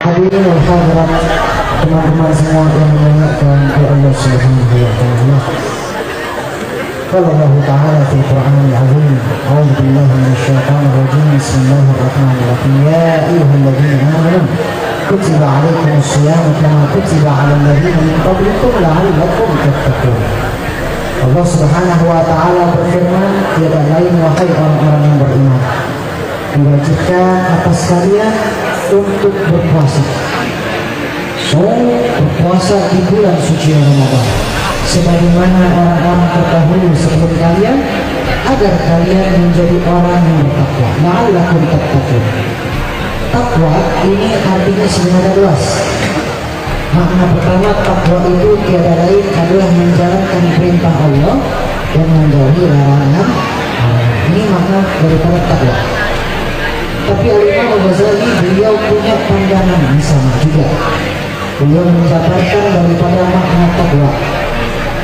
Hadirin dan hadirat teman-teman semua yang dimuliakan oleh Allah Subhanahu wa taala. Qala Allah Ta'ala fil Qur'anil 'azim, a'udzu billahi minasyaitonir rajim. Bismillahirrahmanirrahim. Ya ayyuhalladzina amanu kutiba 'alaikumus shiyam kama kutiba 'alal ladzina min qablikum la'allakum tattaqun. Allah Subhanahu wa taala berfirman, tiada lain wahai orang-orang yang beriman, diwajibkan atas kalian untuk berpuasa. Berpuasa di bulan suci Ramadan, sebagaimana orang-orang terdahulu sebelum kalian, agar kalian menjadi orang yang bertakwa. La'allakum tattaqun. Takwa ini artinya sebenarnya luas. Makna pertama, takwa itu tiada lain adalah menjalankan perintah Allah dan menjauhi larangan Allah. Ini makna daripada takwa. Tapi Imam Al-Ghazali beliau punya pandangan yang sama juga. Beliau menjabarkan daripada makna takwa.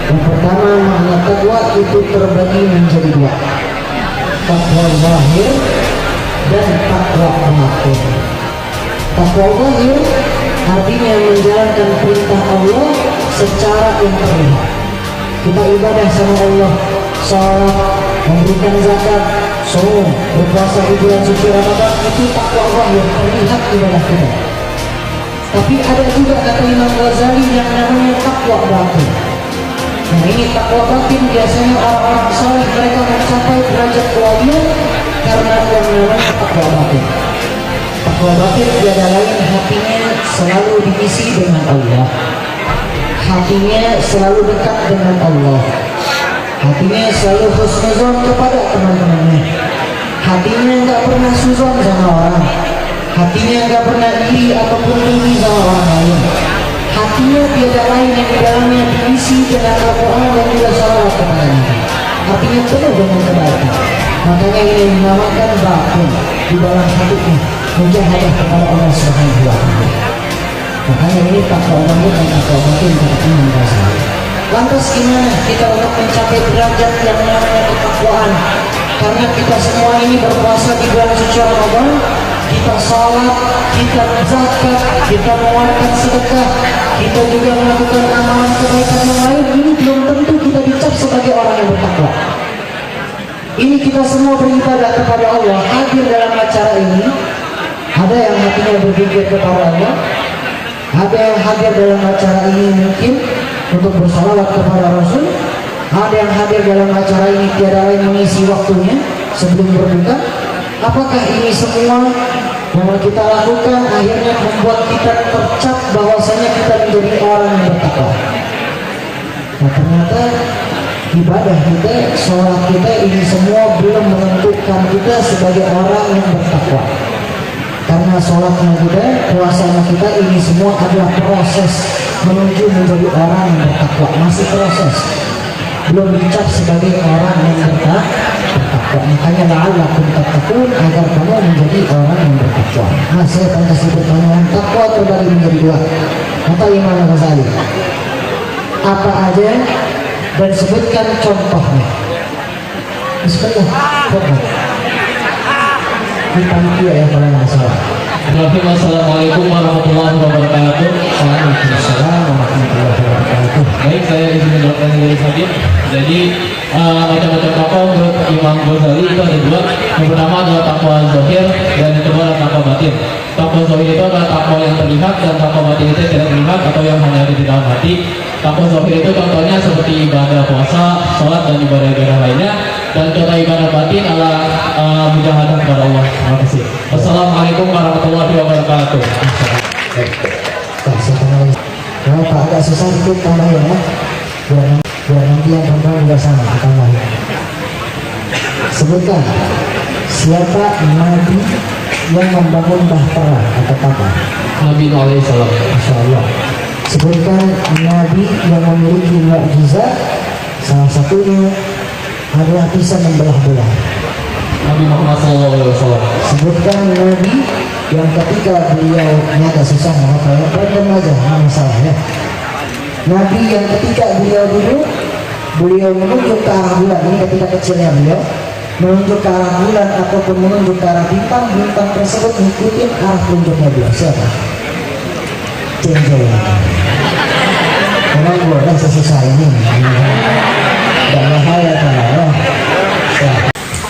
Yang pertama, makna takwa itu terbagi menjadi dua: takwa zahir dan takwa batin. Takwa zahir artinya menjalankan perintah Allah secara yang terlihat. Kita ibadah sama Allah, salat, memberikan zakat, saum, berpuasa di bulan suci Ramadan, itu takwa Allah yang terlihat ibadah kita. Tapi ada juga kata Imam Ghazali yang namanya takwa batin. Nah, ini takwa batin biasanya orang-orang saleh mereka mencapai derajat kewalian karena yang namanya takwa batin. Takwa batin tiada lain hatinya selalu diisi dengan Allah, hatinya selalu dekat dengan Allah, hatinya selalu husnuzon kepada teman-temannya, hatinya nggak pernah suzon sama orang, hatinya nggak pernah iri ataupun iri sama orang lain, hatinya tiada lain yang di dalamnya diisi dengan Al-Quran dan juga salawat kepada Nabi. Artinya penuh dengan kebaikan. Makanya ini dinamakan batin, di dalam hatinya mujahadah kepada Allah Subhanahu wa taala. Makanya ini takwa zahir dan takwa batin kata Imam Ghazali. Lantas gimana kita untuk mencapai derajat yang namanya ketakwaan? Karena kita semua ini berpuasa di bulan suci Ramadan, kita salat, kita zakat, kita mengeluarkan sedekah, kita juga melakukan amalan kebaikan yang lain. Ini belum tentu kita dicap sebagai orang yang bertakwa. Ini kita semua beribadah kepada Allah, hadir dalam acara ini. Ada yang hatinya berpikir kepada Allah, ada yang hadir dalam acara ini mungkin untuk bersalawat kepada Rasul, ada yang hadir dalam acara ini tiada lain mengisi waktunya sebelum berbuka. Apakah ini semua yang kita lakukan akhirnya membuat kita tercap bahwasanya kita menjadi orang yang bertakwa? Nah, ternyata ibadah kita, sholat kita ini semua belum menentukan kita sebagai orang yang bertakwa. Karena sholatnya kita, puasanya kita, ini semua adalah proses menuju menjadi orang yang bertakwa. Masih proses, belum dicap sebagai orang yang bertakwa. Makanya la'allakum tattaqun, agar kamu menjadi orang yang bertakwa. Nah, saya akan kasih pertanyaan, takwa terbagi menjadi dua. Kata Imam Ghazali, apa aja dan sebutkan contohnya. Bismillah. Panitia ya kalau nggak salah. Assalamualaikum warahmatullahi wabarakatuh. Waalaikumsalam warahmatullahi wabarakatuh. Baik, saya izin menjelaskan dari Sabit. Jadi macam-macam takwa menurut Imam Ghazali itu ada dua. Yang pertama adalah takwa zahir dan yang kedua adalah takwa batin. Takwa zahir itu adalah takwa yang terlihat dan takwa batin itu tidak terlihat atau yang hanya ada di dalam hati. Takwa zahir itu contohnya seperti ibadah puasa, sholat dan ibadah-ibadah lainnya. Dan contoh ibadah batin adalah mujahadah kepada Allah. Terima kasih. Wassalamualaikum warahmatullahi wabarakatuh. Pak agak susah sedikit tambahin ya. Biar nanti yang pertama juga sama tambahin. Sebutkan siapa nabi yang membangun bahtera atau kapal? Nabi Nuh alaihissalam. Masya Allah. Sebutkan nabi yang memiliki mukjizat, salah satunya adalah bisa membelah-belah. Nabi Muhammad SAW. Sebutkan nabi yang ketika beliau ini agak susah apa ya, random aja, nggak masalah ya. Nabi yang ketika beliau duduk, beliau menunjuk ke arah bulan. Ini ketika kecilnya beliau menunjuk ke arah bulan ataupun menunjuk ke arah bintang, bintang tersebut mengikuti arah tunjuknya beliau. Siapa? Tinggal. Memang boleh sesisa ini. Tidak bahaya kalau ya.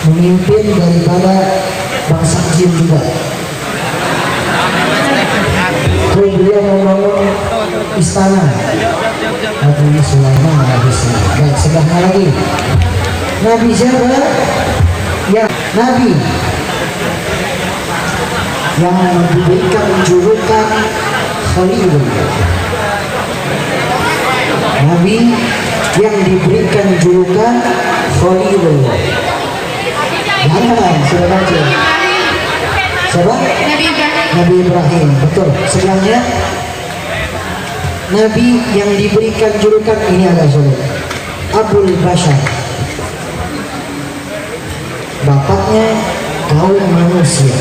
Memimpin daripada bangsa jin juga. Beliau membangun istana Nabi Sulaiman alaihissalam. Dan sebelahnya lagi Nabi siapa? Yang Nabi yang diberikan julukan Khalilullah. Nabi yang diberikan julukan Khalilullah. Mana sudah baca? Siapa? Nabi Ibrahim. Betul. Sebelumnya Nabi yang diberikan julukan ini agak sulit. Abul Bashar. Bapaknya kaum manusia.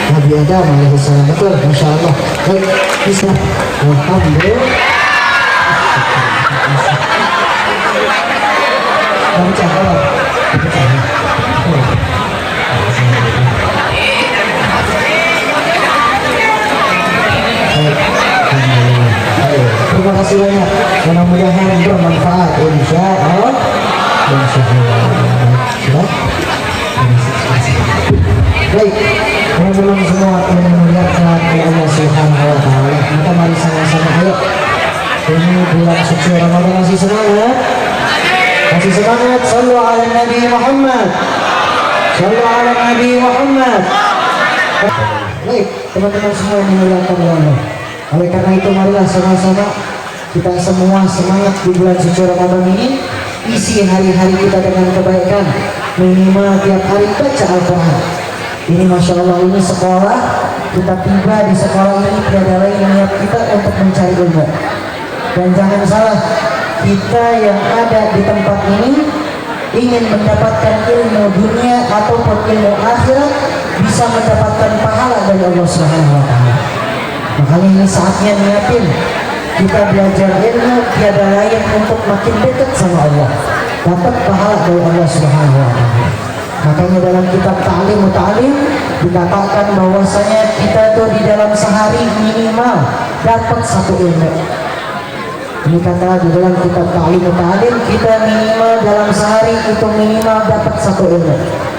Nabi Adam alaihissalam. Betul. Masya Allah. Baik. Bisa. Alhamdulillah. Baca kalau. Terima kasih banyak. Mudah-mudahan bermanfaat. Insya Allah. Baik, teman-teman semua yang memuliakan Allah Subhanahu wa taala, maka mari sama-sama ayo. Ini bulan suci Ramadan, masih semangat. Masih semangat. Shallu ala Nabi Muhammad. Shallu ala Nabi Muhammad. Baik, teman-teman semua yang memuliakan Allah. Oleh karena itu marilah sama-sama kita semua semangat di bulan suci Ramadan ini. Isi hari-hari kita dengan kebaikan, minimal tiap hari baca Al-Quran. Ini Masya Allah, ini sekolah. Kita tiba di sekolah ini tiada lain niat kita untuk mencari ilmu. Dan jangan salah, kita yang ada di tempat ini ingin mendapatkan ilmu dunia ataupun ilmu akhirat, bisa mendapatkan pahala dari Allah Subhanahu wa taala. Makanya ini saatnya niatin kita belajar ilmu tiada lain untuk makin dekat sama Allah, dapat pahala dari Allah Subhanahu wa taala. Makanya dalam kitab Ta'lim dikatakan bahwasanya kita tuh di dalam sehari minimal dapat satu ilmu. Ini kata di dalam kitab Ta'lim kita minimal dalam sehari itu minimal dapat satu ilmu.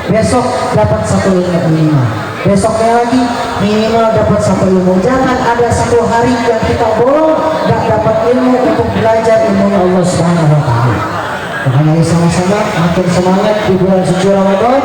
Besok dapat satu ilmu minimal. Besoknya lagi minimal dapat satu ilmu. Jangan ada satu hari yang kita bolong gak dapat ilmu untuk belajar ilmu Allah Subhanahu wa taala. Makanya sama-sama makin semangat di bulan suci Ramadan.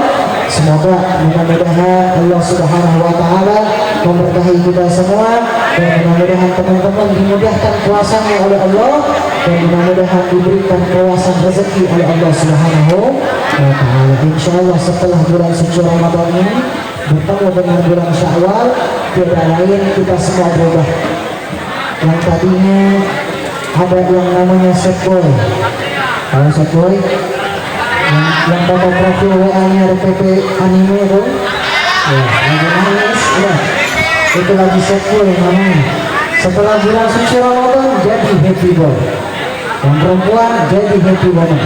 Semoga mudah-mudahan Allah Subhanahu wa taala memberkahi kita semua, dan mudah-mudahan teman-teman dimudahkan puasanya oleh Allah, dan mudah-mudahan diberikan keluasan rezeki oleh Allah Subhanahu wa taala. Insyaallah setelah bulan suci Ramadan ini bertemu dengan bulan Syawal, tiada lain kita semua berubah. Yang tadinya ada yang namanya setboy. Kalau setboy yang foto profil WA-nya RPP anime itu, ya, lagi nangis, ya, itu lagi setboy namanya. Setelah bulan suci Ramadan jadi happy boy. Yang perempuan jadi happy woman.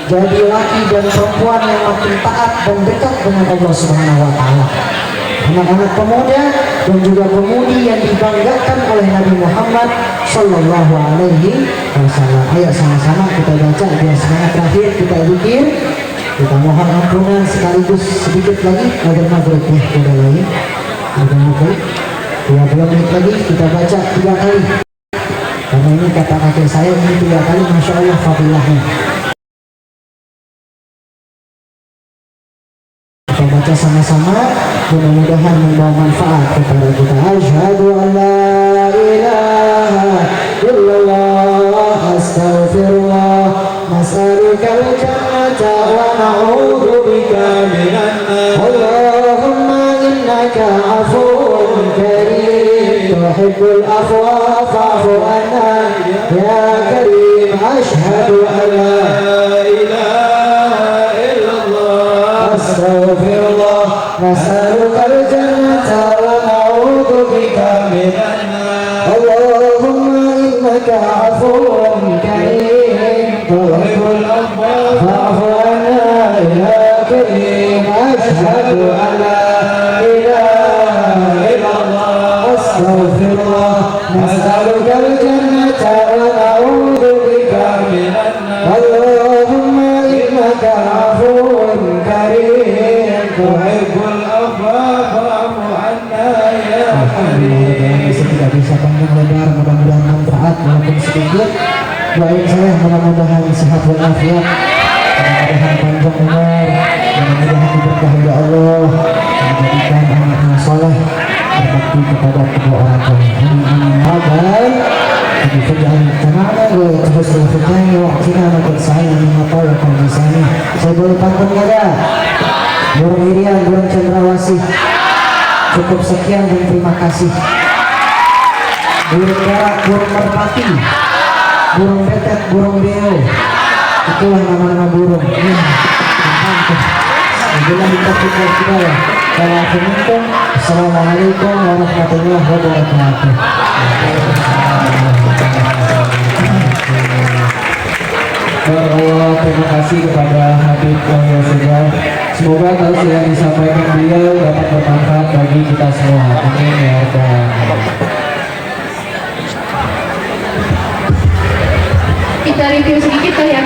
Jadi laki dan perempuan yang makin taat dan dekat dengan Allah Subhanahu wa taala. Anak-anak pemuda dan juga pemudi yang dibanggakan oleh Nabi Muhammad Sallallahu Alaihi Wasallam. Ayo sama-sama kita baca biar semangat terakhir kita zikir. Kita mohon ampunan sekaligus sedikit lagi agar maghrib ya tidak lain. Agar maghrib 2 menit lagi kita baca 3 kali. Karena ini kata kakek saya ini 3 kali, Masya Allah fadilahnya. Kita baca sama-sama, mudah-mudahan membawa manfaat kepada kita. Asyhadu an la ilaha illallah, astaghfirullah, nas'alukal jannata wa na'udzu bika minan nar. Allahumma innaka afuwwun karim, tuhibbul afwa fa'fu anna ya karim. Asyhadu an la ilaha illallah, astaghfirullah, nas'alukal jannata wa na'udzu bika minan nar. Allahumma innaka afuwwun karim, tuhibbul afwa fa'fu anna ya karim. Asyhadu an la ilaha illallah, astaghfirullah nas'alukal jannata wa na'udzubika minan nar Allahumma innaka afuwwun karim tuhibbul afwa fa'fu anna ya karim. Tidak bisa panjang lebar, mudah-mudahan manfaat walaupun sedikit. Doain saya mudah-mudahan sehat walafiat, mudah-mudahan panjang umur, mudah-mudahan diberkahi oleh Allah, menjadikan anak-anak soleh berbakti kepada kedua orang tua. Amin. Amin. Jadi kerjaan kenapa gue terus berfikirnya waktunya anak saya mengapa ya kalau misalnya saya boleh pantun ada burung irian, burung cendrawasih. Cukup sekian dan terima kasih. Burung perak, burung merpati, burung betet, burung beo, itulah nama-nama burung. Alhamdulillah kita ya. Assalamualaikum warahmatullahi wabarakatuh. Terima kasih kepada Habib Wahyu Segar. Semoga tausiah yang disampaikan beliau dapat bermanfaat bagi kita semua. Amin ya rabbal alamin. Kita review sedikit kali ya.